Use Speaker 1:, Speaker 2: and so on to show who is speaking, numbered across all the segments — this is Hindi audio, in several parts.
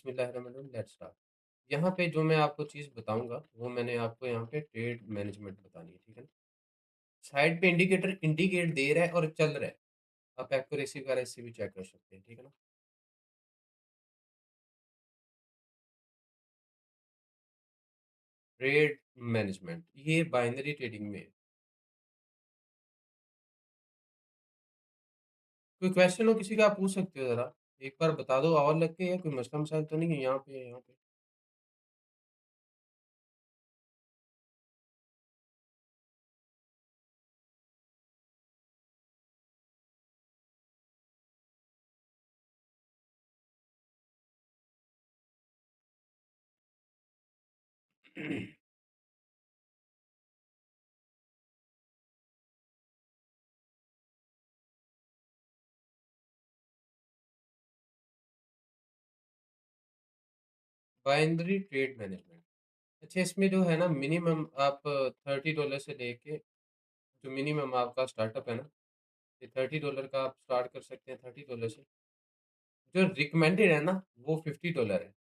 Speaker 1: बिस्मिल्लाहिर्रहमानिर्रहीम, लेट्स स्टार्ट। यहाँ पे जो मैं आपको चीज़ बताऊँगा, वो मैंने आपको यहाँ पे ट्रेड मैनेजमेंट बतानी है, ठीक है ना? साइड पे इंडिकेटर इंडिकेट दे रहा है और चल रहा है। आप एक्यूरेसी वगैरह इससे भी चेक कर सकते हैं, ठीक है ना? ट्रेड मैनेजमेंट, ये बाइनरी ट्रेडिंग में है। कोई क्वेश्चन हो किसी का आप पूछ सकते हो ज़रा? एक बार बता दो और लग के, या कोई मसला-मसाइल तो नहीं है? यहाँ पे है, यहाँ पे। Binary trade management. अच्छा, इसमें जो है ना मिनिमम आप $30 से लेके, जो मिनिमम आपका स्टार्टअप है ना, ये $30 का आप स्टार्ट कर सकते हैं, $30 से। जो रिकमेंडेड है ना, वो $50 है।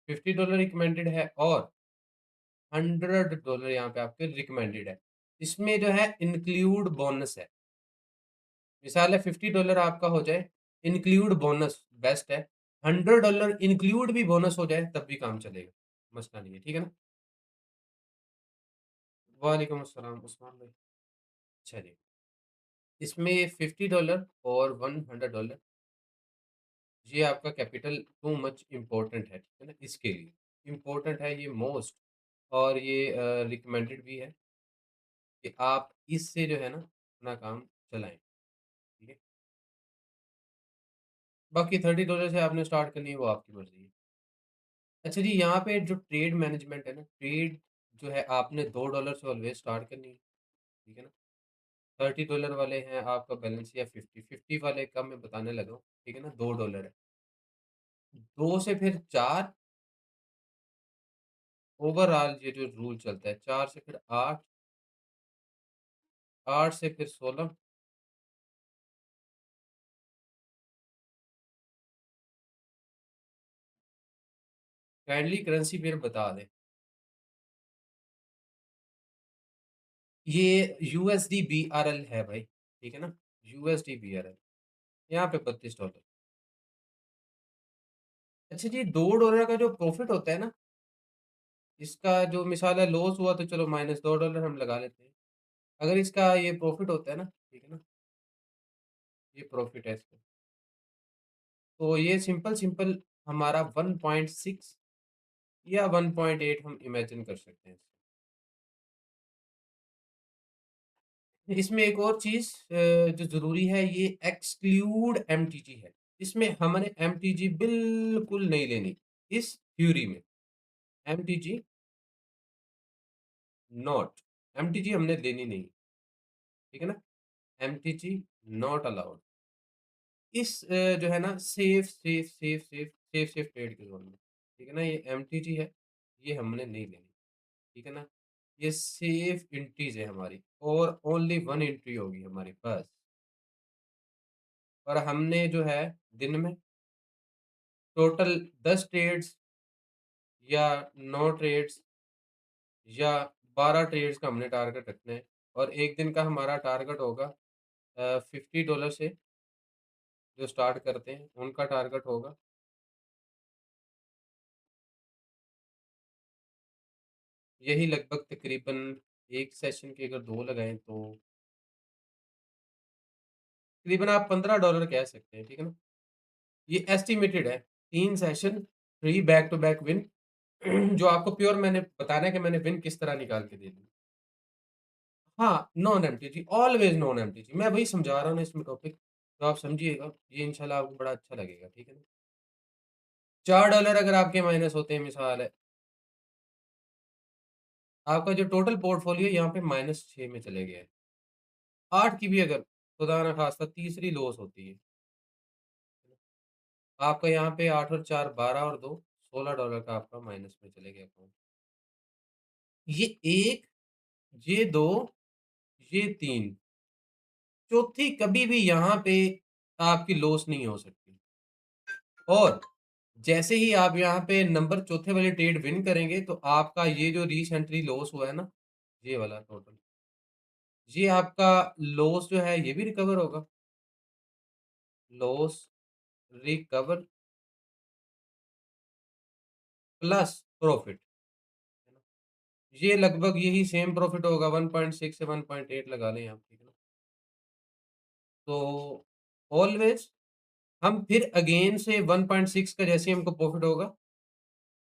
Speaker 1: $50 रिकमेंडेड है, और $100 यहाँ पे आपके रिकमेंडेड है। इसमें जो है इंक्लूड बोनस है। मिसाल है $50 आपका हो जाए, इंक्लूड बोनस बेस्ट है। $100 इंक्लूड भी बोनस हो जाए तब भी काम चलेगा, मसला नहीं है, ठीक है ना? वालेकुम अस्सलाम उस्मान भाई। चलिए, इसमें $50 और $100, ये आपका कैपिटल टू मच इम्पोर्टेंट है, ठीक है ना? इसके लिए इम्पोर्टेंट है ये मोस्ट, और ये रिकमेंडेड भी है कि आप इससे जो है ना अपना काम चलाएँ, ठीक है? बाकी $30 से आपने स्टार्ट करनी है, वो आपकी मर्ज़ी है। अच्छा जी, यहाँ पे जो ट्रेड मैनेजमेंट है ना, ट्रेड जो है आपने $2 से ऑलवेज़ स्टार्ट करनी है, ठीक है ना? $30 वाले हैं आपका बैलेंस, या 50 वाले का मैं बताने लगा हूँ, ठीक है ना? $2 है। 2 से फिर 4, ओवरऑल ये जो रूल चलता है, 4 से फिर 8, 8 से फिर 16। काइंडली करेंसी पेयर बता दें। ये यूएसडी बीआरएल है भाई, ठीक है ना? यूएसडी बीआरएल, यहाँ पे $32। अच्छा जी, $2 का जो प्रॉफ़िट होता है ना, इसका जो मिसाल है लॉस हुआ तो चलो -$2 हम लगा लेते हैं। अगर इसका ये प्रॉफ़िट होता है ना, ठीक है ना? ये प्रॉफ़िट है इसका। तो ये सिंपल-सिंपल हमारा 1.6 या 1.8 हम इमेजिन कर सकते हैं। इसमें एक और चीज़ जो ज़रूरी है, ये एक्सक्लूड एमटीजी है। इसमें हमने एमटीजी बिल्कुल नहीं लेनी, इस थ्योरी में। एमटीजी नॉट, एमटीजी हमने लेनी नहीं, ठीक है ना? MTG not allowed. जो है ना सेफ ट्रेड के ज़ोन में, ठीक है ना? ये एमटीजी है, ये हमने नहीं लेनी, ठीक है ना? ये सेफ एंट्रीज़ है हमारी, और ओनली 1 एंट्री होगी हमारी बस। और हमने जो है दिन में टोटल 10 ट्रेड्स, या 9 ट्रेड्स, या 12 ट्रेड्स का हमने टारगेट रखना है, और एक दिन का हमारा टारगेट होगा $50 से जो स्टार्ट करते हैं, उनका टारगेट होगा। यही लगभग तकरीबन एक सेशन के अगर 2 लगाएँ तो तकरीबन आप $15 कह सकते हैं, ठीक है ना? ये एस्टिमेटेड है, 3 session free back to back win. जो आपको प्योर मैंने बताना है कि मैंने विन किस तरह निकाल के दे दी। हाँ, non MTG, always non MTG. मैं वही समझा रहा हूँ ना इसमें टॉपिक, तो आप समझिएगा, ये इंशाल्लाह आपको बड़ा अच्छा लगेगा, ठीक है ना? $4 अगर आपके माइनस होते हैं, मिसाल है, आपका जो टोटल पोर्टफोलियो यहाँ पे -6 में चले गया है। 8 की भी अगर खुदा ना खास्ता तीसरी लॉस होती है, आपका यहाँ पे 8 और 4 12 और 2 $16 का आपका माइनस में चले गए अकाउंट। ये 1, ये 2, ये 3, चौथी कभी भी यहाँ पे आपकी लॉस नहीं हो सकती। और जैसे ही आप यहाँ पे नंबर चौथे वाले ट्रेड विन करेंगे, तो आपका ये जो रीसेंटली लॉस हुआ है ना, ये वाला टोटल, ये आपका लॉस जो है ये भी रिकवर होगा। लॉस रिकवर प्लस प्रॉफिट, है ना? ये लगभग यही सेम प्रॉफिट होगा 1.6 से 1.8 लगा लें आप, ठीक है ना? तो ऑलवेज़ हम फिर अगेन से 1.6 का जैसे ही हमको प्रॉफिट होगा,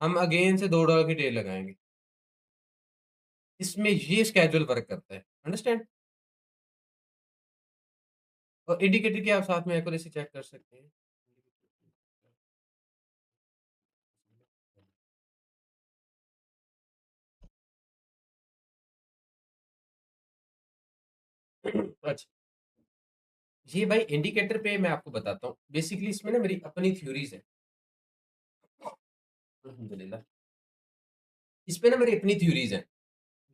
Speaker 1: हम अगेन से $2 की ट्रेड लगाएँगे। इसमें ये स्केड्यूल वर्क करता है, अंडरस्टैंड? और इंडिकेटर की आप साथ में एक्यूरेसी चेक कर सकते हैं। अच्छा, ये भाई इंडिकेटर पे मैं आपको बताता हूँ। बेसिकली इसमें ना मेरी अपनी थ्योरीज़ हैं। अल्हम्दुलिल्लाह। इसपे ना मेरी अपनी थ्योरीज़ हैं।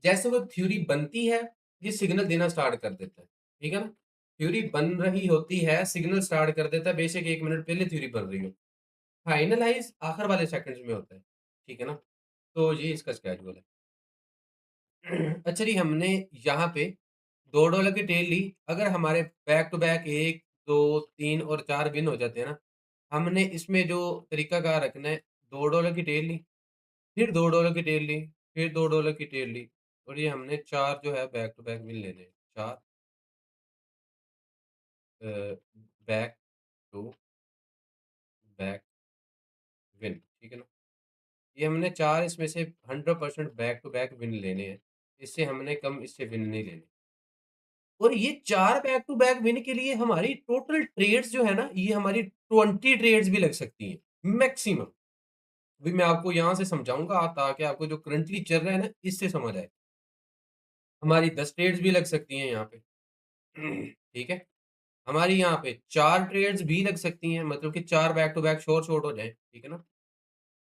Speaker 1: जैसे वो थ्योरी बनती है, ये सिग्नल देना स्टार्ट कर देता है। ठीक है ना? थ्योरी बन रही होती है, सिग्नल स्टार्ट कर देता है, बेशक 1 मिनट पहले थ्योरी बन रही हो। फाइनलाइज़ आखिर वाले सेकंड्स में होता है। ठीक है ना? तो ये इसका शेड्यूल है। अच्छा जी, हमने यहाँ पे $2 की टेल ली, अगर हमारे बैक टू बैक 1, 2, 3 और 4 विन हो जाते हैं ना, हमने इसमें जो तरीकाकार रखना है, $2 की टेल ली, फिर $2 की टेल ली, फिर $2 की टेल ली और ये हमने 4 जो है बैक टू बैक विन लेने हैं। 4 अ, बैक टू बैक विन, ठीक है ना? ये हमने 4 इसमें से 100% बैक टू बैक विन लेने हैं। इससे हमने कम इससे विन नहीं लेने। और ये 4 बैक टू बैक विन के लिए हमारी टोटल ट्रेड्स जो है ना, ये हमारी 20 ट्रेड्स भी लग सकती हैं, मैक्सिमम। अभी मैं आपको यहाँ से समझाऊँगा ताकि आपको जो करंटली चल रहा है ना, इससे समझ आए। हमारी 10 ट्रेड्स भी लग सकती हैं यहाँ पे, ठीक है? हमारी यहाँ पे 4 ट्रेड्स भी लग सकती हैं, मतलब कि 4 back to back short short हो जाएँ, ठीक है ना?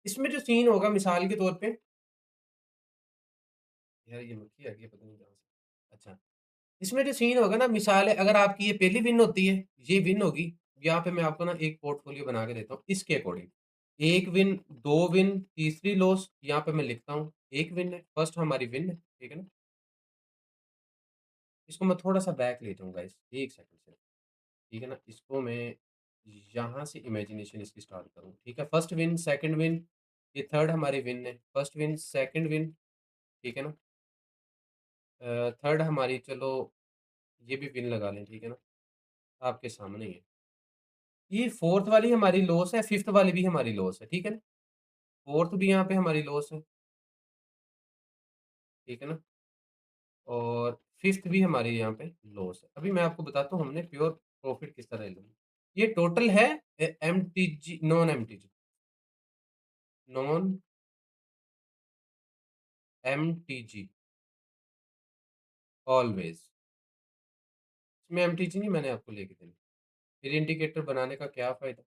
Speaker 1: इसमें जो सीन होगा मिसाल के तौर पे यार ये मक्खी आ गई है पता नहीं कहाँ से। अच्छा, इसमें जो सीन होगा ना मिसाल है अगर आपकी ये पहली विन होती है, ये विन होगी, यहाँ पे मैं आपको ना एक पोर्टफोलियो बना के देता हूँ इसके अकॉर्डिंग। 1 विन, 2 विन, तीसरी लॉस यहाँ पे मैं लिखता हूँ, 1 विन है, फर्स्ट हमारी विन है, ठीक है ना? इसको मैं थोड़ा-सा बैक ले जाऊँगा 1 सेकंड से, ठीक है ना? इसको मैं यहाँ से इमेजिनेशन इसकी स्टार्ट करूँ, ठीक है? फर्स्ट विन, सेकंड विन, ये थर्ड हमारी विन है, फर्स्ट विन, सेकंड विन, ठीक है ना? थर्ड हमारी चलो ये भी विन लगा लें, ठीक है ना? आपके सामने ही है। ये फोर्थ वाली हमारी लॉस है, फिफ्थ वाली भी हमारी लॉस है, ठीक है ना? फोर्थ भी यहाँ पे हमारी लॉस है, ठीक है ना? और फिफ्थ भी हमारी यहाँ पे लॉस है। अभी मैं आपको बताता हूँ हमने प्योर प्रॉफिट किस तरह लेना है। ये टोटल है MTG non MTG non MTG always. इसमें एमटीजी नहीं मैंने आपको लेके देनी। फिर इंडिकेटर बनाने का क्या फ़ायदा?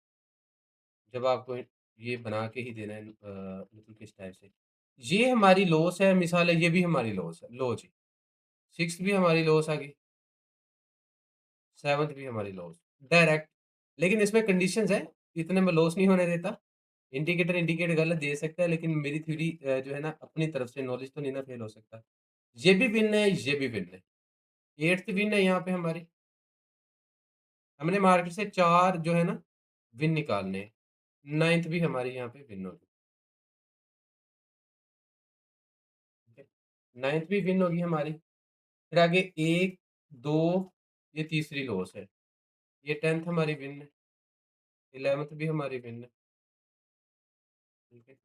Speaker 1: जब आपको ये बना के ही देना है मतलब किस टाइप से। ये हमारी लॉस है, मिसाल है ये भी हमारी लॉस है। लो जी, सिक्स्थ भी हमारी लॉस आ गई। 7th भी हमारी लॉस, डायरेक्ट। लेकिन इसमें कंडीशंस हैं, इतने में लॉस नहीं होने देता। इंडिकेटर इंडिकेट गलत दे सकता है, लेकिन मेरी थ्योरी जो है ना अपनी तरफ से नॉलेज तो नहीं ना फेल हो सकता। ये भी विन है, ये भी विन है। 8th विन है यहाँ पे हमारी। हमने मार्केट से 4 जो है ना विन निकालने हैं। 9th भी हमारी यहाँ पे विन होगी, ठीक है। 9th भी विन होगी हमारी। फिर आगे 1, 2 ये तीसरी लॉस है। ये 10th हमारी विन है। 11th भी हमारी विन है, ठीक है।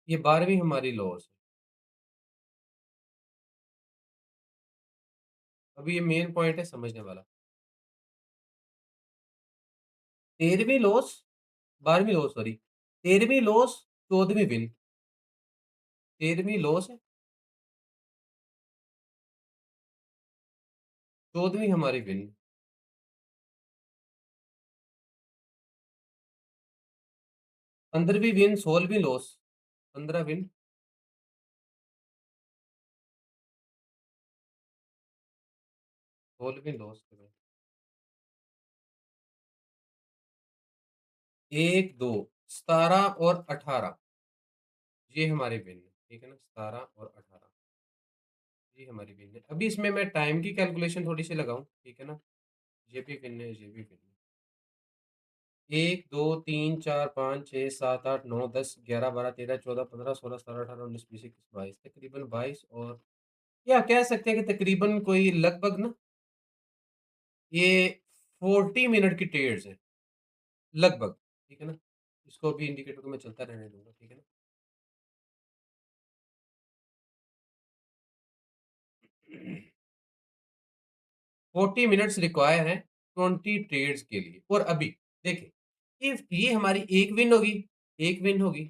Speaker 1: ये 12वीं हमारी लॉस है। अभी ये मेन पॉइंट है समझने वाला। 13वीं लॉस 12वीं लॉस सॉरी 13वीं लॉस 14वीं विन। 13वीं लॉस है, 14वीं हमारी विन। 15वीं विन, 16वीं लॉस। 15 विन, 16वीं लॉस। 1, 2, 17 और 18 ये हमारे विन है, ठीक है ना? 17 और 18 ये हमारी विन है। अभी इसमें मैं टाइम की कैलकुलेशन थोड़ी-सी लगाऊँ, ठीक है ना? ये भी विन है, ये भी विन है। 1, 2, 3, 4, 5, 6, 7, 8, 9, 10, 11, 12, 13, 14, 15, 16, 17, 18, 19, 20, 21, 22 तकरीबन 22 और या कह सकते हैं कि तकरीबन कोई लगभग ना ये 40 मिनट की ट्रेड्स हैं, लगभग, ठीक है ना? इसको अभी इंडिकेटर को मैं चलता रहने दूँगा, ठीक है ना? 40 मिनट्स रिक्वायर हैं 20 ट्रेड्स के लिए और अभी देखिए, इफ ये हमारी एक विन होगी,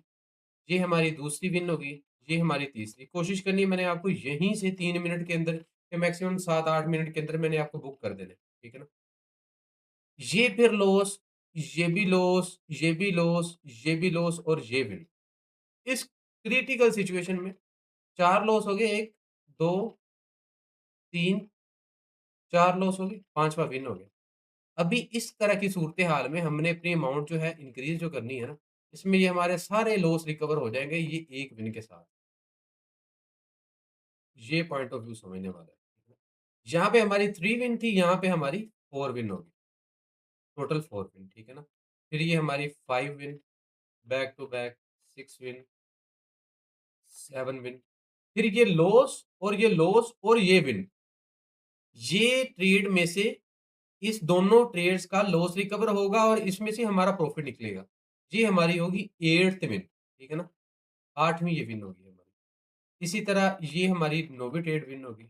Speaker 1: ये हमारी दूसरी विन होगी, ये हमारी तीसरी। कोशिश करनी है मैंने आपको यहीं से 3 मिनट के अंदर या मैक्सिमम 7-8 मिनट के अंदर मैंने आपको बुक कर देना है, ठीक है ना? ये फिर लॉस, ये भी लॉस, ये भी लॉस, ये भी लॉस और ये विन। इस क्रिटिकल सिचुएशन में 4 लॉस हो गए, 1, 2, 3, 4 लॉस हो गए, 5वाँ विन हो गया। अभी इस तरह की सूरत-ए-हाल में हमने अपनी अमाउंट जो है इंक्रीज़ जो करनी है ना, इसमें ये हमारे सारे लॉस रिकवर हो जाएँगे ये 1 विन के साथ। ये पॉइंट ऑफ व्यू समझने वाला है। यहाँ पे हमारी 3 विन थी, यहाँ पे हमारी 4 विन होगी, टोटल 4 विन, ठीक है ना? फिर ये हमारी 5 win, back to back 6 win, 7 win, फिर ये लॉस और ये लॉस और ये विन। ये ट्रेड में से इस दोनों ट्रेड्स का लॉस रिकवर होगा और इसमें से हमारा प्रॉफिट निकलेगा। ये हमारी होगी 8th विन, ठीक है ना? 8वीं ये विन होगी हमारी। इसी तरह ये हमारी 9वीं ट्रेड विन होगी।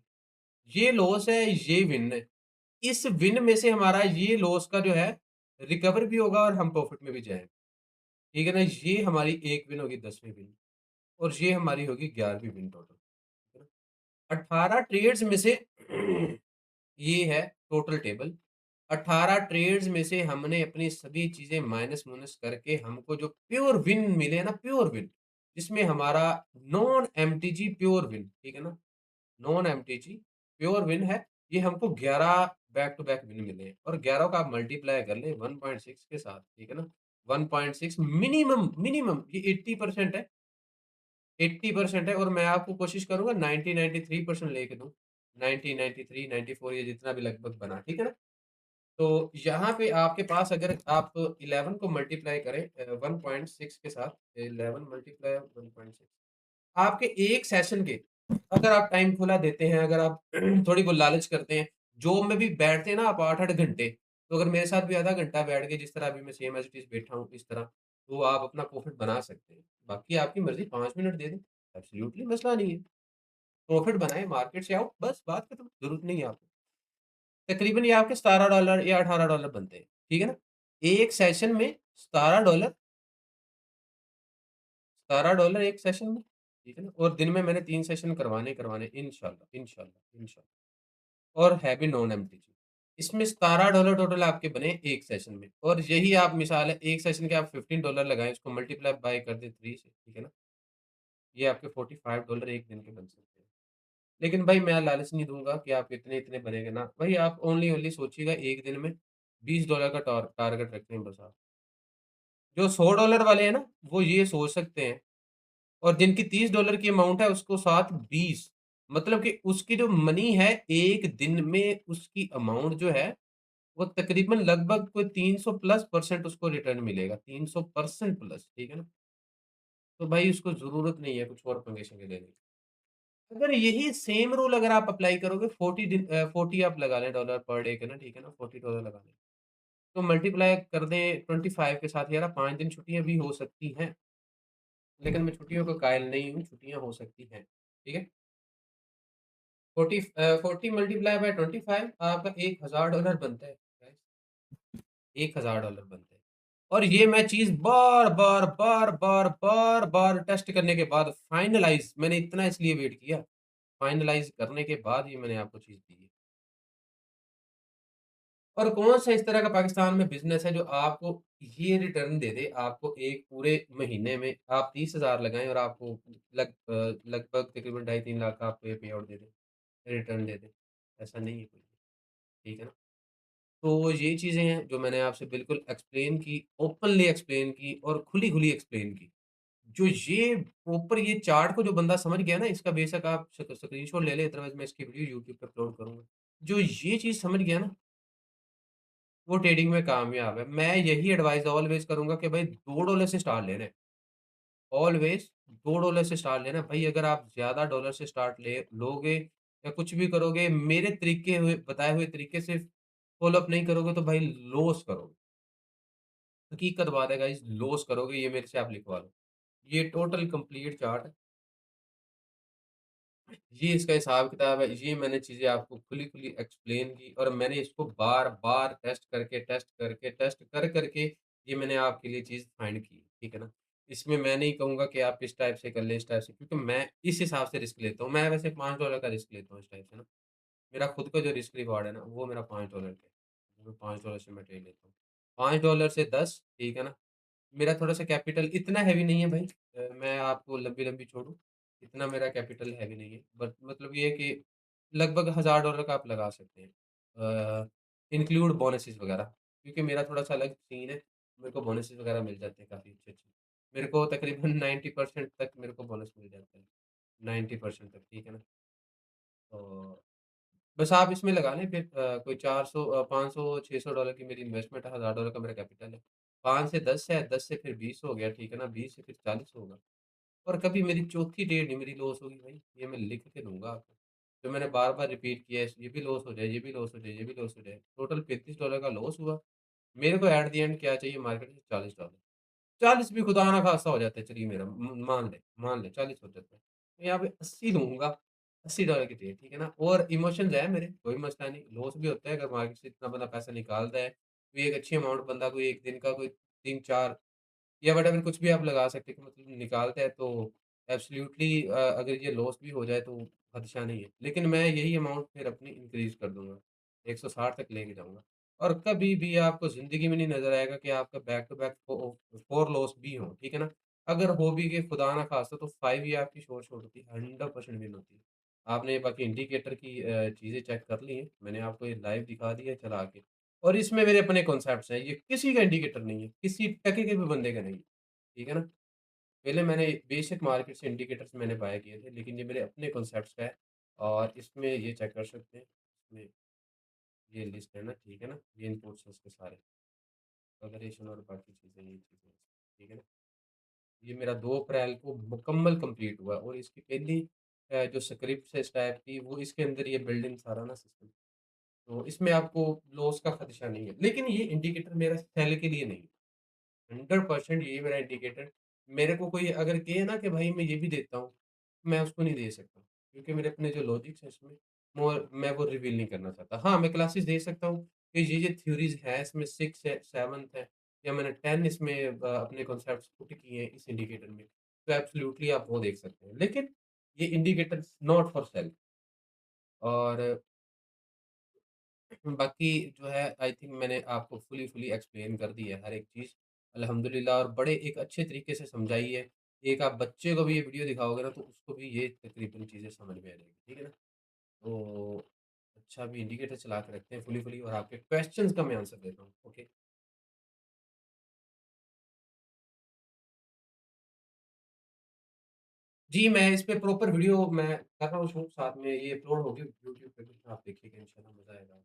Speaker 1: ये लॉस है, ये विन है। इस विन में से हमारा ये लॉस का जो है रिकवर भी होगा और हम प्रॉफिट में भी जाएँगे। ठीक है ना? ये हमारी 1 विन होगी 10वीं विन और ये हमारी होगी 11वीं विन टोटल। ठीक है ना? 18 ट्रेड्स में से ये है टोटल टेबल। 18 ट्रेड्स में से हमने अपनी सभी चीज़ें माइनस-मुइनस करके हमको जो प्योर विन मिले ना प्योर विन, जिसमें हमारा नॉन एमटीजी प्योर विन, ठीक है ना? नॉन एमटीजी प्योर विन है, ये हमको 11 बैक टू बैक विन मिले हैं और 11 का आप मल्टीप्लाई कर लें 1.6 के साथ, ठीक है ना? 1.6 मिनिमम मिनिमम ये 80% है, 80% है और मैं आपको कोशिश करूँगा 90 93% लेके दूँ। 90 93 94 ये जितना भी लगभग बना, ठीक है ना? तो यहाँ पे आपके पास अगर आप 11 को मल्टीप्लाई करें 1.6 के साथ 11 मल्टीप्लाई 1.6 आपके एक सेशन के अगर आप टाइम खुला देते हैं, अगर आप थोड़ी बहुत लालच करते हैं, जॉब में भी बैठते हैं ना आप 8-8 घंटे, तो अगर मेरे साथ भी आधा घंटा बैठ के जिस तरह अभी मैं सेम एज़ इट इज़ बैठा हूँ इस तरह, तो आप अपना प्रॉफ़िट बना सकते हैं। बाकी आपकी मर्ज़ी 5 मिनट दे दें, एब्सोल्यूटली मसला नहीं है। प्रॉफ़िट बनाएँ, मार्केट से आओ, बस बात खत्म, ज़रूरत नहीं है आपको। तकरीबन ये आपके $17 या $18 बनते हैं, ठीक है ना? एक सेशन में $17 $17 एक सेशन में, ठीक है ना? और दिन में मैंने 3 सेशन करवाने करवाने इंशाल्लाह, इंशाल्लाह, इंशाल्लाह और है भी नॉन एमटीजी। इसमें $17 टोटल आपके बने एक सेशन में और यही आप मिसाल है एक सेशन के आप $15 लगाएँ, उसको मल्टीप्लाई बाय कर दें 3 से, ठीक है ना? ये आपके $45 एक दिन के बन सकते हैं। लेकिन भाई मैं लालच नहीं दूँगा कि आप इतने-इतने बनेंगे ना, भाई आप ओनली सोचिएगा एक दिन में $20 का टारगेट रखें बस आप। जो $100 वाले हैं ना, वो ये सोच सकते हैं और जिनकी $30 की अमाउंट है उसको साथ 20 मतलब कि उसकी जो मनी है एक दिन में उसकी अमाउंट जो है वो तकरीबन लगभग कोई 300 प्लस परसेंट उसको रिटर्न मिलेगा, 300% प्लस, ठीक है ना? तो भाई उसको ज़रूरत नहीं है कुछ और पंगे-शंगे लेने की। अगर यही सेम रूल अगर आप अप्लाई करोगे 40 आप लगा लें डॉलर पर डे के ना, ठीक है ना? $40 लगा लें। तो मल्टीप्लाई कर दें 25 के साथ यार 5 दिन छुट्टियाँ भी हो सकती हैं, लेकिन मैं छुट्टियों का कायल नहीं हूँ, छुट्टियाँ हो सकती हैं, ठीक है? 40 मल्टीप्लाई बाय 25 आपका $1000 बनता है, $1000 बनता है। और ये मैं चीज़ बार-बार, बार-बार, बार-बार टेस्ट करने के बाद फाइनलाइज़ मैंने इतना इसलिए वेट किया, फाइनलाइज़ करने के बाद ही मैंने आपको चीज़ दी है। और कौन-सा इस तरह का पाकिस्तान में बिज़नेस है जो आपको ये रिटर्न दे दे, आपको एक पूरे महीने में आप 30,000 लगाएँ और आपको लगभग तकरीबन ढाई 3 लाख का आपको ये पे आउट दे दे, रिटर्न दे दे। ऐसा नहीं है कोई, ठीक है ना? तो ये चीज़ें हैं जो मैंने आपसे बिल्कुल एक्सप्लेन की, ओपनली एक्सप्लेन की और खुली-खुली एक्सप्लेन की। जो ये प्रॉपर ये चार्ट को जो बंदा समझ गया ना, इसका बेशक आप स्क्रीनशॉट ले लें, अदरवाइज़ मैं इसकी वीडियो यूट्यूब पे अपलोड करूँगा। जो ये चीज़ समझ गया ना, वो ट्रेडिंग में कामयाब है। मैं यही एडवाइस ऑलवेज़ करूँगा कि भाई $2 से स्टार्ट लेना है। ऑलवेज़ $2 से स्टार्ट लेना है। भाई अगर आप ज़्यादा डॉलर से स्टार्ट ले लोगे या कुछ भी करोगे, मेरे तरीके हुए बताए हुए तरीके से फ़ॉलो अप नहीं करोगे तो भाई लॉस करोगे। हकीकत बात है गाइज़, लॉस करोगे, ये मेरे से आप लिखवा लो। ये टोटल कंप्लीट चार्ट, ये इसका हिसाब-किताब है, ये मैंने चीज़ें आपको खुली-खुली एक्सप्लेन की और मैंने इसको बार-बार टेस्ट कर के ये मैंने आपके लिए चीज़ फाइंड की, ठीक है ना? इसमें मैं नहीं कहूँगा कि आप इस टाइप से कर लें, इस टाइप से, क्योंकि मैं इस हिसाब से रिस्क लेता हूँ। मैं वैसे $5 का रिस्क लेता हूँ इस टाइप से ना। मेरा खुद का जो रिस्क रिवार्ड है ना, वो मेरा $5 का है। वो $5 से मैं ट्रेड लेता हूँ। $5 से 10, ठीक है ना? मेरा थोड़ा-सा कैपिटल इतना हेवी नहीं है भाई, मैं आपको लंबी-लंबी छोड़ूँ, इतना मेरा कैपिटल हेवी नहीं है। बट मतलब ये है कि लगभग $1000 का आप लगा सकते हैं। इंक्लूड बोनसेस वगैरह, क्योंकि मेरा थोड़ा-सा अलग सीन है, मेरे को बोनसेस वगैरह मिल जाते हैं काफ़ी अच्छे-अच्छे। मेरे को तकरीबन 90% तक मेरे को बोनस मिल जाता है, 90% तक, ठीक है ना? तो बस आप इसमें लगा लें फिर, कोई 400 $500 $600 की मेरी इन्वेस्टमेंट है, $1000 का मेरा कैपिटल है। 5 से 10 है, 10 से फिर 20 हो गया, ठीक है ना? 20 से फिर 40 होगा और कभी मेरी चौथी ट्रेड नहीं मेरी लॉस होगी भाई, ये मैं लिख के दूँगा आपको। जो मैंने बार-बार रिपीट किया है, ये भी लॉस हो जाए, ये भी लॉस हो जाए, ये भी लॉस हो जाए। टोटल $35 का लॉस हुआ। मेरे को एट द एंड क्या चाहिए मार्केट से $40। 40 भी खुदा ना खास्ता हो जाता है, चलिए मेरा मान ले 40 हो जाता है। तो यहाँ पे 80 दूँगा, $80 की ट्रेड, ठीक है ना? और इमोशंस है मेरे, कोई मसला नहीं, लॉस भी होता है अगर मार्केट से इतना बंदा पैसा निकालता है, कोई एक अच्छी अमाउंट बंदा कोई 1 दिन का कोई 3-4 या व्हाटएवर कुछ भी आप लगा सकते हैं कि मतलब निकालते हैं, तो एब्सोल्यूटली अगर ये लॉस भी हो जाए तो खदशा नहीं है। लेकिन मैं यही अमाउंट फिर अपनी इंक्रीज़ कर दूँगा, 160 तक लेके जाऊँगा। और कभी भी आपको ज़िंदगी में नहीं नज़र आएगा कि आपका बैक टू बैक 4 लॉस भी हों, ठीक है ना? अगर हो भी गए खुदा ना ख़ास्ता तो 5 ही आपकी शॉर्ट होती है, 100% विन होती है। आपने बाकी इंडिकेटर की चीज़ें चेक कर ली हैं, मैंने आपको ये लाइव दिखा दी है चला के। और इसमें मेरे अपने कॉन्सेप्ट्स हैं, ये किसी का इंडिकेटर नहीं है, किसी टके के भी बंदे का नहीं है, ठीक है ना? पहले मैंने बेसिक मार्केट से इंडिकेटर्स मैंने बाय किए थे, लेकिन ये मेरे अपने कॉन्सेप्ट्स का है और इसमें ये चेक कर सकते हैं, इसमें ये लिस्ट है ना, ठीक है ना? ये इनपुट्स हैं इसके सारे, वैल्यूएशन और बाकी चीज़ें, ये चीज़ें, ठीक है ना? ये मेरा 2 अप्रैल को मुकम्मल कंप्लीट हुआ और इसकी पहली जो स्क्रिप्ट है इस टाइप की, वो इसके अंदर ये बिल्डिंग सारा ना सिस्टम, तो इसमें आपको लॉस का खदशा नहीं है। लेकिन ये इंडिकेटर मेरा सेल के लिए नहीं है। 100% यही मेरा इंडिकेटर, मेरे को कोई अगर कहे ना कि भाई मैं ये भी देता हूँ, मैं उसको नहीं दे सकता। क्योंकि मेरे अपने जो लॉजिक्स हैं इसमें, मैं वो रिवील नहीं करना चाहता। हाँ, मैं क्लासेस दे सकता हूँ कि ये थ्योरीज़ है इसमें, 6 है, 7th है या मैंने 10 इसमें अपने कॉन्सेप्ट्स पुट किए हैं इस इंडिकेटर में। तो एब्सोल्यूटली आप वो देख सकते हैं। लेकिन ये इंडिकेटर नॉट फॉर सेल। और बाकी जो है आई थिंक मैंने आपको फुली एक्सप्लेन कर दी है हर एक चीज़, अल्हम्दुलिल्लाह, और बड़े एक अच्छे तरीके से समझाई है। एक आप बच्चे को भी ये वीडियो दिखाओगे ना तो उसको भी ये तकरीबन चीज़ें समझ में आ जाएगी, ठीक है ना? तो अच्छा, अभी इंडिकेटर चला के रखते हैं फुली और आपके क्वेश्चंस का मैं आंसर देता हूँ, ओके? जी, मैं इस पे प्रॉपर वीडियो मैं कर रहा हूँ शूट, साथ में ये अपलोड होगी यूट्यूब पे भी, आप देखिएगा इंशाल्लाह मज़ा आएगा।